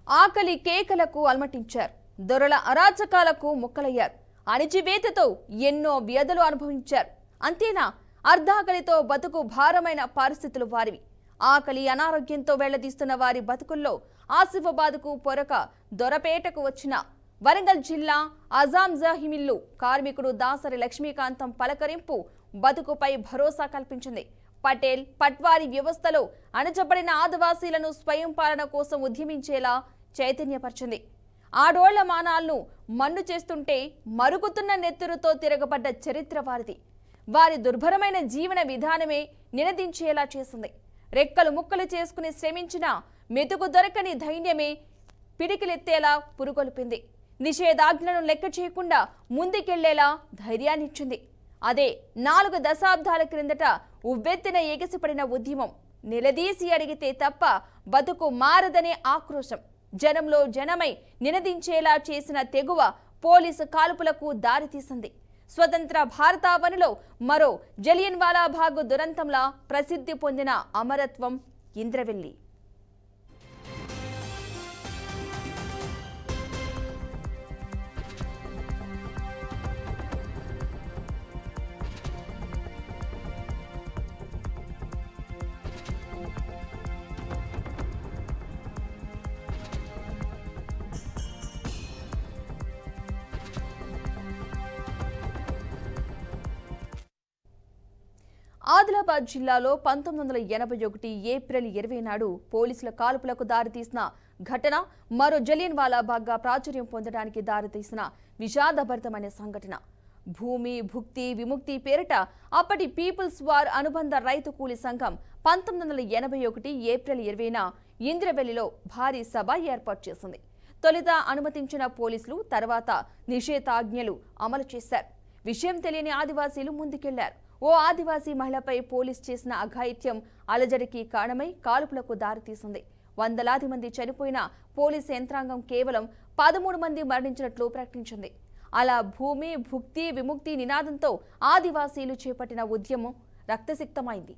ఆకలి కేకలకు అలమటించారు. దొరల అరాచకాలకు ముక్కలయ్యారు. అణిచివేతతో ఎన్నో వ్యధలు అనుభవించారు. అంతేనా, అర్ధాకలితో బతుకు భారమైన పరిస్థితులు వారివి. ఆకలి అనారోగ్యంతో వెళ్లదీస్తున్న వారి బతుకుల్లో ఆసిఫాబాద్కు పొరక దొరపేటకు వచ్చిన వరంగల్ జిల్లా అజాం జహీమిల్లు కార్మికుడు దాసరి లక్ష్మీకాంతం పలకరింపు బతుకుపై భరోసా కల్పించింది. పటేల్ పట్వారీ వ్యవస్థలో అణచబడిన ఆదివాసీలను స్వయం పాలన కోసం ఉద్యమించేలా చైతన్యపరిచింది. ఆడోళ్ల మానాలను మన్ను చేస్తుంటే మరుగుతున్న నెత్తురుతో తిరగబడ్డ చరిత్ర వారిది. వారి దుర్భరమైన జీవన విధానమే నినదించేలా చేసింది. రెక్కలు ముక్కలు చేసుకుని శ్రమించిన మెతుకు దొరకని ధైర్యమే పిడికిలెత్తేలా పురుగొల్పింది. నిషేధాజ్ఞలను లెక్క చేయకుండా ముందుకెళ్లేలా ధైర్యాన్నిచ్చింది. అదే 4 దశాబ్దాల క్రిందట ఉవ్వెత్తిన ఎగిసిపడిన ఉద్యమం. నిలదీసి అడిగితే తప్ప బతుకు మారదనే ఆక్రోశం జనంలో జనమై నినదించేలా చేసిన తెగువ పోలీసు కాల్పులకు దారితీసింది. స్వతంత్ర భారతావనిలో మరో జలియన్వాలా బాగ్ దురంతంలా ప్రసిద్ధి పొందిన అమరత్వం ఇంద్రవెల్లి. ఆదిలాబాద్ జిల్లాలో 1981 ఏప్రిల్ 20 నాడు పోలీసుల కాల్పులకు దారితీసిన ఘటన మరో జలియన్వాలా బాగ్గా ప్రాచుర్యం పొందడానికి దారితీసిన విషాదభరితమైన సంఘటన. భూమి భుక్తి విముక్తి పేరిట అప్పటి పీపుల్స్ వార్ అనుబంధ రైతు కూలీ సంఘం 1981 ఏప్రిల్ 20న ఇంద్రవెల్లిలో భారీ సభ ఏర్పాటు చేసింది. తొలుత అనుమతించిన పోలీసులు తర్వాత నిషేధాజ్ఞలు అమలు చేశారు. విషయం తెలియని ఆదివాసీలు ముందుకెళ్లారు. ఓ ఆదివాసీ మహిళపై పోలీసు చేసిన అఘాయిత్యం అలజడికి కారణమై కాల్పులకు దారితీసింది. వందలాది మంది చనిపోయిన పోలీసు యంత్రాంగం కేవలం 13 మంది మరణించినట్లు ప్రకటించింది. అలా భూమి భుక్తి విముక్తి నినాదంతో ఆదివాసీలు చేపట్టిన ఉద్యమం రక్తసిక్తమైంది.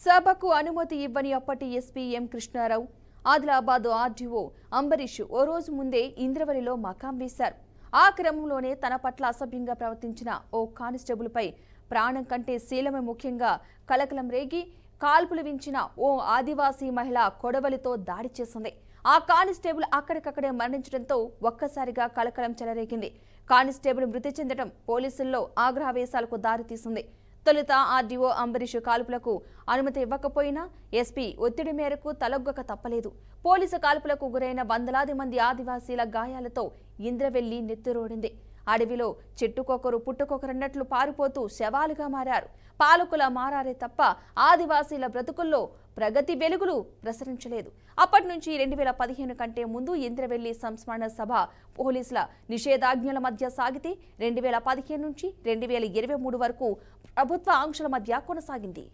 సభకు అనుమతి ఇవ్వని అప్పటి SP M Krishnarao, Adilabad RDO Ambarish ఓ రోజు ముందే ఇంద్రవెల్లిలో మకాం వేశారు. ఆ క్రమంలోనే తన పట్ల అసభ్యంగా ప్రవర్తించిన ఓ కానిస్టేబుల్పై ప్రాణం కంటే శీలమే ముఖ్యంగా కలకలం రేగి కాల్పులు వించిన ఓ ఆదివాసీ మహిళ కొడవలితో దాడి చేసింది. ఆ కానిస్టేబుల్ అక్కడికక్కడే మరణించడంతో ఒక్కసారిగా కలకలం చెలరేగింది. కానిస్టేబుల్ మృతి చెందడం పోలీసుల్లో ఆగ్రహవేశాలకు దారితీసింది. తొలుత ఆర్డీఓ అంబరీష్ కాల్పులకు అనుమతి ఇవ్వకపోయినా ఎస్పీ ఒత్తిడి మేరకు తలొగ్గక తప్పలేదు. పోలీసు కాల్పులకు గురైన వందలాది మంది ఆదివాసీల గాయాలతో ఇంద్రవెల్లి నెత్తురోడింది. అడవిలో చెట్టుకొకరు పుట్టుకొకరన్నట్లు పారిపోతూ శవాలుగా మారారు. పాలకుల మారారే తప్ప ఆదివాసీల బ్రతుకుల్లో ప్రగతి వెలుగులు ప్రసరించలేదు. అప్పటి నుంచి 2015 కంటే ముందు ఇంద్రవెల్లి సంస్మరణ సభ పోలీసుల నిషేధాజ్ఞల మధ్య సాగితే 2015 నుంచి 2023 వరకు ప్రభుత్వ ఆంక్షల మధ్య కొనసాగింది.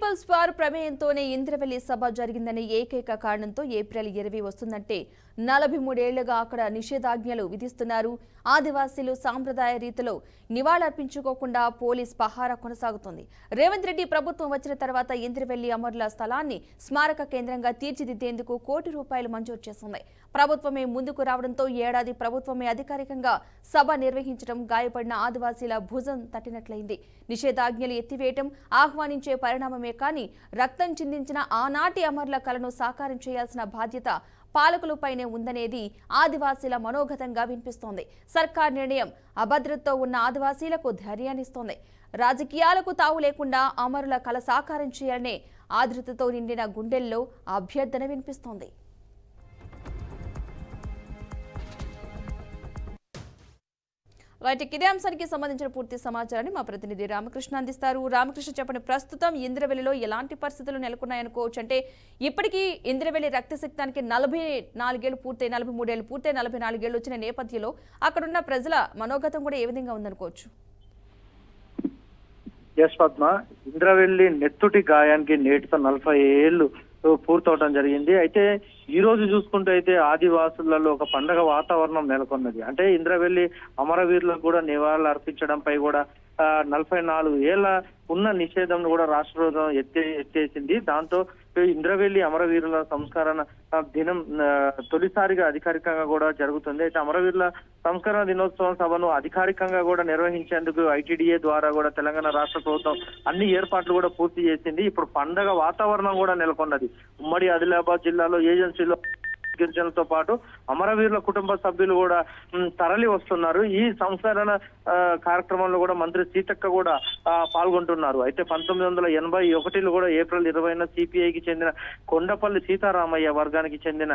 పీపుల్స్ వార్ ప్రమేయంతోనే ఇంద్రవెల్లి సభ జరిగిందనే ఏకైక కారణంతో ఏప్రిల్ 20 వస్తుందంటే 43 ఏళ్లుగా అక్కడ నిషేధాజ్ఞలు విధిస్తున్నారు. ఆదివాసీలు సాంప్రదాయ రీతిలో నివాళులర్పించుకోకుండా పోలీస్ పహారా కొనసాగుతోంది. రేవంత్ రెడ్డి ప్రభుత్వం వచ్చిన తర్వాత ఇంద్రవెల్లి అమరుల స్థలాన్ని స్మారక కేంద్రంగా తీర్చిదిద్దేందుకు ₹1 కోటి మంజూరు చేసింది. ప్రభుత్వమే ముందుకు రావడంతో ఏడాది ప్రభుత్వమే అధికారికంగా సభ నిర్వహించడం గాయపడిన ఆదివాసీల భుజం తట్టినట్లయింది. నిషేధాజ్ఞలు ఎత్తివేయటం ఆహ్వానించే పరిణామమే కానీ రక్తం చిందించిన ఆనాటి అమరుల కలను సాకారం చేయాల్సిన బాధ్యత పాలకులపైనే ఉందనేది ఆదివాసీల మనోగతంగా వినిపిస్తోంది. సర్కార్ నిర్ణయం అభద్రతతో ఉన్న ఆదివాసీలకు ధైర్యాన్నిస్తోంది. రాజకీయాలకు తావు లేకుండా అమరుల కల సాకారం చేయాలనే ఆదృతతో నిండిన గుండెల్లో అభ్యర్థన వినిపిస్తోంది. రైట్, ఇదే అంశానికి సంబంధించిన పూర్తి సమాచారాన్ని మా ప్రతినిధి రామకృష్ణ అందిస్తారు. రామకృష్ణ, చెప్పండి, ప్రస్తుతం ఇంద్రవెల్లిలో ఎలాంటి పరిస్థితులు నెలకొన్నాయనుకోవచ్చు? అంటే ఇప్పటికీ ఇంద్రవెల్లి రక్తసిక్తానికి 44 ఏళ్లు పూర్తయి 43 ఏళ్లు పూర్తయి 44 ఏళ్లు వచ్చిన నేపథ్యంలో అక్కడున్న ప్రజల మనోగతం కూడా ఏ విధంగా ఉందనుకోవచ్చు? ఎస్ పద్మ, ఇంద్రవెల్లి నెత్తుటి గాయానికి నేటితో 40 ఏళ్లు పూర్తవడం జరిగింది. అయితే ఈ రోజు చూసుకుంటే అయితే ఆదివాసులలో ఒక పండగ వాతావరణం నెలకొన్నది. అంటే ఇంద్రవెల్లి అమరవీరులకు కూడా నివాళులు అర్పించడంపై కూడా 44 ఏళ్ల ఉన్న నిషేధం కూడా రాష్ట్ర ప్రభుత్వం ఎత్తేసింది. దాంతో ఇంద్రవెల్లి అమరవీరుల సంస్కరణ దినం తొలిసారిగా అధికారికంగా కూడా జరుగుతుంది. అయితే అమరవీరుల సంస్కరణ దినోత్సవం సభను అధికారికంగా కూడా నిర్వహించేందుకు ఐటీడీఏ ద్వారా కూడా తెలంగాణ రాష్ట్ర ప్రభుత్వం అన్ని ఏర్పాట్లు కూడా పూర్తి చేసింది. ఇప్పుడు పండగ వాతావరణం కూడా నెలకొన్నది. ఉమ్మడి ఆదిలాబాద్ జిల్లాలో ఏజెన్సీలో గిరిజనులతో పాటు అమరవీరుల కుటుంబ సభ్యులు కూడా తరలి వస్తున్నారు. ఈ సంస్కరణ కార్యక్రమంలో కూడా మంత్రి సీతక్క కూడా పాల్గొంటున్నారు. అయితే 1981లో కూడా ఏప్రిల్ 20న సిపిఐకి చెందిన కొండపల్లి సీతారామయ్య వర్గానికి చెందిన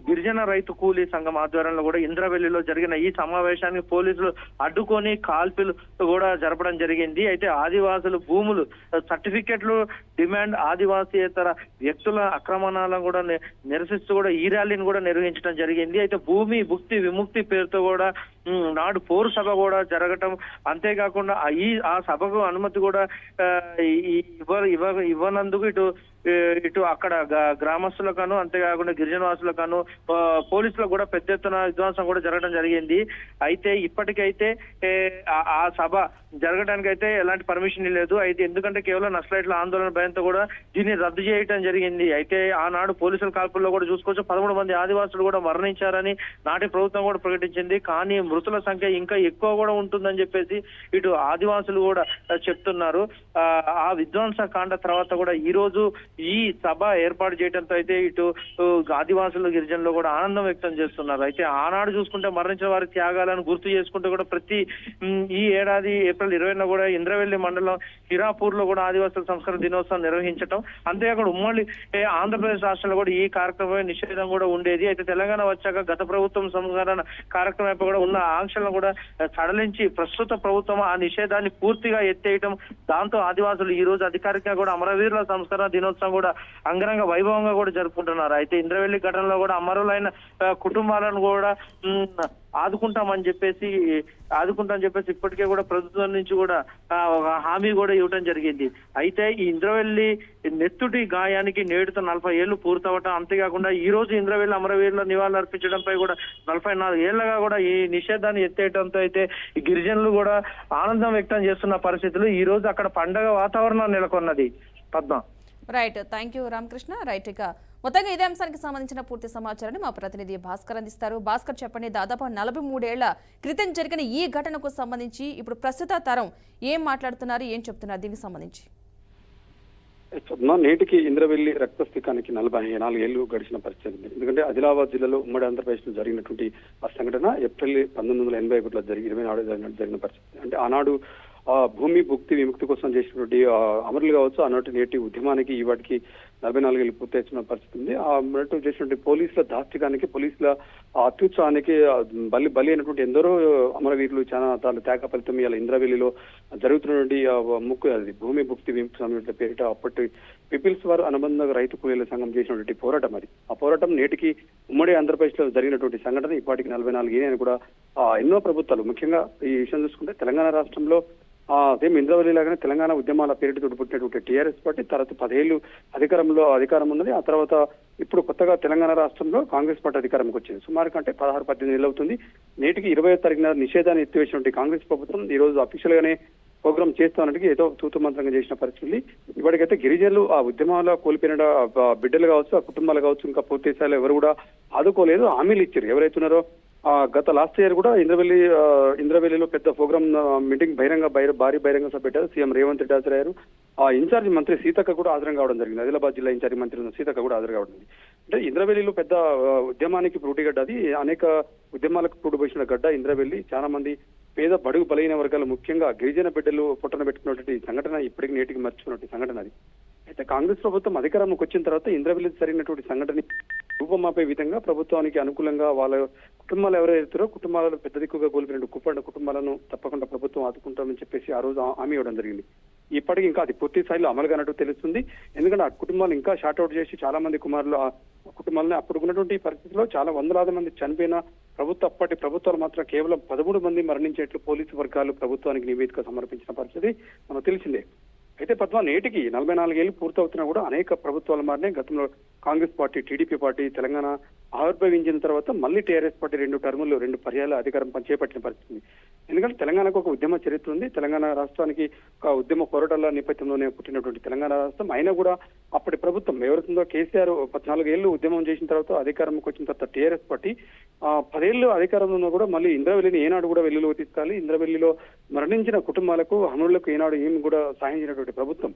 గిరిజన రైతు కూలీ సంఘం ఆధ్వర్యంలో కూడా ఇంద్రవెల్లిలో జరిగిన ఈ సమావేశానికి పోలీసులు అడ్డుకొని కాల్పులు కూడా జరపడం జరిగింది. అయితే ఆదివాసులు భూములు సర్టిఫికెట్లు డిమాండ్ ఆదివాసీయేతర వ్యక్తుల ఆక్రమణలను కూడా నిరసిస్తూ కూడా ఈ ర్యాలీని కూడా నిర్వహించడం జరిగింది. అయితే భూమి భుక్తి విముక్తి పేరుతో కూడా నాడు పోరు సభ కూడా జరగటం, అంతేకాకుండా ఆ సభకు అనుమతి కూడా ఇవ్వనందుకు ఇటు అక్కడ గ్రామస్తులకను అంతేకాకుండా గిరిజనవాసులకను పోలీసులకు కూడా పెద్ద ఎత్తున విధ్వంసం కూడా జరగడం జరిగింది. అయితే ఇప్పటికైతే ఆ సభ జరగడానికి అయితే ఎలాంటి పర్మిషన్ లేదు. అయితే ఎందుకంటే కేవలం నక్సలైట్ల ఆందోళన భయంతో కూడా దీన్ని రద్దు చేయడం జరిగింది. అయితే ఆనాడు పోలీసుల కాల్పుల్లో కూడా చూసుకోవచ్చు 13 మంది ఆదివాసులు కూడా మరణించారని నాటి ప్రభుత్వం కూడా ప్రకటించింది. కానీ మృతుల సంఖ్య ఇంకా ఎక్కువ కూడా ఉంటుందని చెప్పేసి ఇటు ఆదివాసులు కూడా చెప్తున్నారు. ఆ విధ్వంస కాండ తర్వాత కూడా ఈ రోజు ఈ సభ ఏర్పాటు చేయడంతో అయితే ఇటు ఆదివాసులు గిరిజనులు కూడా ఆనందం వ్యక్తం చేస్తున్నారు. అయితే ఆనాడు చూసుకుంటే మరణించిన వారి త్యాగాలను గుర్తు చేసుకుంటూ కూడా ప్రతి ఈ ఏడాది ఏప్రిల్ 20న కూడా ఇంద్రవెల్లి మండలం హిరాపూర్ లో కూడా ఆదివాసుల సంస్కరణ దినోత్సవం నిర్వహించడం, అంతేకాకుండా ఉమ్మడి ఆంధ్రప్రదేశ్ రాష్ట్రంలో కూడా ఈ కార్యక్రమం నిషేధం కూడా ఉండేది. అయితే తెలంగాణ వచ్చాక గత ప్రభుత్వం సంస్కరణ కార్యక్రమం కూడా ఉన్న ఆంక్షలను కూడా సడలించి ప్రస్తుత ప్రభుత్వం ఆ నిషేధాన్ని పూర్తిగా ఎత్తేయటం, దాంతో ఆదివాసులు ఈ రోజు అధికారికంగా కూడా అమరవీరుల సంస్కరణ దినోత్సవం కూడా అంగరంగ వైభవంగా కూడా జరుపుకుంటున్నారు. అయితే ఇంద్రవెల్లి ఘటనలో కూడా అమరులైన కుటుంబాలను కూడా ఆదుకుంటామని చెప్పేసి ఇప్పటికే కూడా ప్రభుత్వం నుంచి కూడా ఒక హామీ కూడా ఇవ్వడం జరిగింది. అయితే ఈ ఇంద్రవెల్లి నెత్తుటి గాయానికి నేడుతో 40 ఏళ్లు పూర్తవటం, అంతేకాకుండా ఈ రోజు ఇంద్రవెల్లి అమరవీరుల నివాళులు అర్పించడంపై కూడా 44 ఏళ్లుగా కూడా ఈ నిషేధాన్ని ఎత్తేయడంతో అయితే ఈ గిరిజనులు కూడా ఆనందం వ్యక్తం చేస్తున్న పరిస్థితులు ఈ రోజు అక్కడ పండగ వాతావరణం నెలకొన్నది. Padma. Right, thank you Ramakrishna. Right, ఇక మొత్తంగా ఇదే అంశానికి సంబంధించిన పూర్తి సమాచారాన్ని మా ప్రతినిధి భాస్కర్ అందిస్తారు. భాస్కర్, చెప్పండి, దాదాపు 43 ఏళ్ల క్రితం జరిగిన ఈ ఘటనకు సంబంధించి ఇప్పుడు ప్రస్తుత తరం ఏం మాట్లాడుతున్నారు, ఏం చెప్తున్నారు దీనికి సంబంధించి? నేటికి ఇంద్రవెల్లి రక్తస్థికానికి 44 ఏళ్లు గడిచిన పరిస్థితి ఉంది. ఎందుకంటే ఆదిలాబాద్ జిల్లాలో ఉమ్మడి ఆంధ్రప్రదేశ్ లో జరిగినటువంటి ఆ సంఘటన ఏప్రిల్ 1981లో జరిగిన పరిస్థితి. అంటే ఆనాడు భూమి భుక్తి విముక్తి కోసం చేసినటువంటి అమరులు కావచ్చు, ఆనాటి నేటి ఉద్యమానికి ఈ వాటికి 44 ఏళ్ళు పూర్తయిన పరిస్థితి ఉంది. ఆ అన్నట్టు చేసినటువంటి పోలీసుల దాష్టికానికి, పోలీసుల అత్యుత్సాహానికి బలి అయినటువంటి ఎందరో అమరవీరులు చాలా త్యాగ ఫలితం ఇలా ఇంద్రవెల్లిలో జరుగుతున్నటువంటి భూమి భుక్తి విముక్తి సమితి పేరిట అప్పటి పీపుల్స్ వార్ అనుబంధ రైతు కూలీల సంఘం చేసినటువంటి పోరాటం అది. ఆ పోరాటం నేటికి ఉమ్మడి ఆంధ్రప్రదేశ్ లో జరిగినటువంటి సంఘటన ఇప్పటికి 44 ఏళ్ళు అని కూడా ఎన్నో ప్రభుత్వాలు, ముఖ్యంగా ఈ విషయం చూసుకుంటే తెలంగాణ రాష్ట్రంలో సేమ్ ఇంద్రవల్లి లాగానే తెలంగాణ ఉద్యమాల పేరుతో పుట్టినటువంటి టీఆర్ఎస్ పార్టీ తర్వాత 10 ఏళ్ళు అధికారం ఉన్నది. ఆ తర్వాత ఇప్పుడు కొత్తగా తెలంగాణ రాష్ట్రంలో కాంగ్రెస్ పార్టీ అధికారంకి వచ్చింది. సుమారు కంటే 16-18 నెలలు అవుతుంది. నేటికి 20వ తారీఖున నిషేధాన్ని ఎత్తివేసినటువంటి కాంగ్రెస్ ప్రభుత్వం ఈ రోజు అఫీషియల్ గానే ప్రోగ్రామ్ చేస్తానంటే ఏదో తూతు మంత్రంగా చేసిన పరిస్థితి. ఇప్పటికైతే గిరిజనులు ఆ ఉద్యమాల్లో కోల్పోయిన బిడ్డలు కావచ్చు, ఆ కుటుంబాలు కావచ్చు, ఇంకా పూర్తి స్థాయిలో ఎవరు కూడా ఆదుకోలేదు. హామీలు ఇచ్చారు ఎవరైతే ఉన్నారో. గత లాస్ట్ ఇయర్ కూడా ఇంద్రవెల్లిలో పెద్ద ప్రోగ్రామ్ మీటింగ్ భారీ బహిరంగ సభ పెట్టారు. సీఎం రేవంత్ రెడ్డి హాజరయ్యారు. ఆ ఇన్ఛార్జి మంత్రి సీతక్క కూడా హాజరు కావడం జరిగింది. ఆదిలాబాద్ జిల్లా ఇన్ఛార్జి మంత్రి సీతక్క కూడా హాజరు కావడం జరిగింది. అంటే ఇంద్రవెల్లిలో పెద్ద ఉద్యమానికి పురుటిగడ్డ, అది అనేక ఉద్యమాలకు పుట్టుబోసిన గడ్డ ఇంద్రవెల్లి. చాలా మంది పేద బడుగు బలైన వర్గాలు, ముఖ్యంగా గిరిజన బిడ్డలు పుట్టన పెట్టుకున్నటువంటి సంఘటన ఇప్పటికి నేటికి మర్చిపోయినటువంటి సంఘటన అది. అయితే కాంగ్రెస్ ప్రభుత్వం అధికారంలోకి వచ్చిన తర్వాత ఇంద్రవెల్లి జరిగినటువంటి సంఘటన రూపమాపే విధంగా ప్రభుత్వానికి అనుకూలంగా వాళ్ళ కుటుంబాలు ఎవరైతారో కుటుంబాలను పెద్ద దిక్కుగా కోల్పోయిన కుటుంబాలను తప్పకుండా ప్రభుత్వం ఆదుకుంటామని చెప్పేసి ఆ రోజు హామీ ఇవ్వడం జరిగింది. ఇప్పటికి ఇంకా అది పూర్తి స్థాయిలో అమలు కానట్టు తెలుస్తుంది. ఎందుకంటే ఆ కుటుంబాలు ఇంకా షార్ట్అవుట్ చేసి చాలా మంది కుమారులు ఆ కుటుంబాలని అప్పుడు ఉన్నటువంటి పరిస్థితిలో చాలా వందలాది మంది చనిపోయిన అప్పటి ప్రభుత్వాలు మాత్రం కేవలం 13 మంది మరణించేట్లు పోలీసు వర్గాలు ప్రభుత్వానికి నివేదిక సమర్పించిన పరిస్థితి మనకు తెలిసిందే. అయితే పద్మ నేటికి 44 ఏళ్లు పూర్తవుతున్నా కూడా అనేక ప్రభుత్వాలు మారినాయి. గతంలో Congress party, TDP party Telangana ఆవిర్భవించిన తర్వాత మళ్ళీ టీఆర్ఎస్ పార్టీ 2 పర్యాలు అధికారం చేపట్టిన పరిస్థితి. ఎందుకంటే తెలంగాణకు ఒక ఉద్యమ చరిత్ర ఉంది. తెలంగాణ రాష్ట్రానికి ఒక ఉద్యమ పోరాటాల నేపథ్యంలోనే పుట్టినటువంటి తెలంగాణ రాష్ట్రం అయినా కూడా అప్పటి ప్రభుత్వం ఎవరితో కేసీఆర్ 14 ఏళ్లు ఉద్యమం చేసిన తర్వాత అధికారంకి వచ్చిన తర్వాత టీఆర్ఎస్ పార్టీ 10 ఏళ్లు అధికారంలో ఉన్నా కూడా మళ్ళీ ఇంద్రవెల్లిని ఏనాడు కూడా వెల్లులోకి తీసుకెళ్లి ఇంద్రవెల్లిలో మరణించిన కుటుంబాలకు, అమరులకు ఏనాడు ఏమి కూడా సాయం చేయనటువంటి ప్రభుత్వం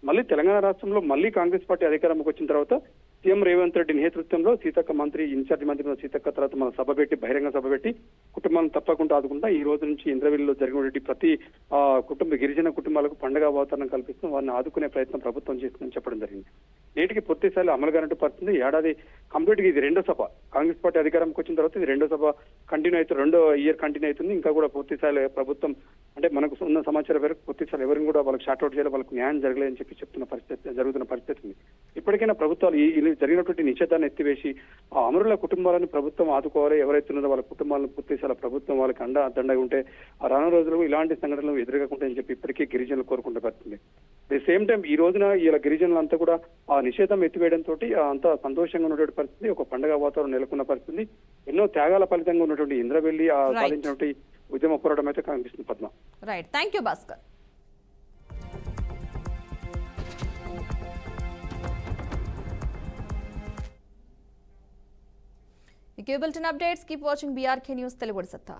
మళ్ళీ తెలంగాణ రాష్ట్రంలో మళ్ళీ కాంగ్రెస్ పార్టీ అధికారంకి వచ్చిన తర్వాత సీఎం రేవంత్ రెడ్డి నేతృత్వంలో సీతక్క మంత్రి, ఇన్ఛార్జి మంత్రి సీతక్క తర్వాత మన సభ పెట్టి బహిరంగ సభ పెట్టి కుటుంబాలను తప్పకుండా ఆదుకుంటా ఈ రోజు నుంచి ఇంద్రవెల్లిలో జరిగినటువంటి ప్రతి గిరిజన కుటుంబాలకు పండుగ వాతావరణం కల్పిస్తూ వారిని ఆదుకునే ప్రయత్నం ప్రభుత్వం చేస్తుందని చెప్పడం జరిగింది. నేటికి పూర్తి స్థాయిలో అమలు కానట్టు పరిస్థితి. ఏడాది కంప్లీట్ గా ఇది 2వ సభ. కాంగ్రెస్ పార్టీ అధికారంకి వచ్చిన తర్వాత ఇది 2వ సభ కంటిన్యూ అవుతుంది. 2వ ఇయర్ కంటిన్యూ అవుతుంది. ఇంకా కూడా పూర్తి స్థాయిలో ప్రభుత్వం అంటే మనకు ఉన్న సమాచారం వరకు పూర్తి స్థాయిలో ఎవరిని కూడా వాళ్ళకి షార్ట్అవుట్ చేయాలి, వాళ్ళకి న్యాయం జరగలేదని చెప్పి జరుగుతున్న పరిస్థితి ఉంది. ఇప్పటికైనా ప్రభుత్వాలు ఈ జరిగినటువంటి నిషేధాన్ని ఎత్తివేసి ఆ అమరుల కుటుంబాలను ప్రభుత్వం ఆదుకోవాలి. ఎవరైతే ఉన్నారో వాళ్ళ కుటుంబాలను పూర్తి స్థాయిలో ప్రభుత్వం వాళ్ళకి దండగా ఉంటే ఆ రానున్న రోజుల్లో ఇలాంటి సంఘటనలు ఎదురగకుంటాయని చెప్పి ఇప్పటికీ గిరిజనులు కోరుకుంటూ పడుతుంది. ది సేమ్ టైం ఈ రోజున ఇలా గిరిజనులంతా కూడా ఆ నిషేధం ఎత్తివేయడంతో అంతా సంతోషంగా ఉన్నటువంటి పరిస్థితి, ఒక పండుగ వాతావరణం నెలకొన్న పరిస్థితి. ఎన్నో త్యాగాల ఫలితంగా ఉన్నటువంటి ఇంద్రవెల్లి సాధించినటువంటి ఉద్యమ పోరాటం అయితే కనిపిస్తుంది Padma. Right, thank you Bhaskar. ఈ కేబులెటిన్ updates keep watching BRK news Telugu సత్తా.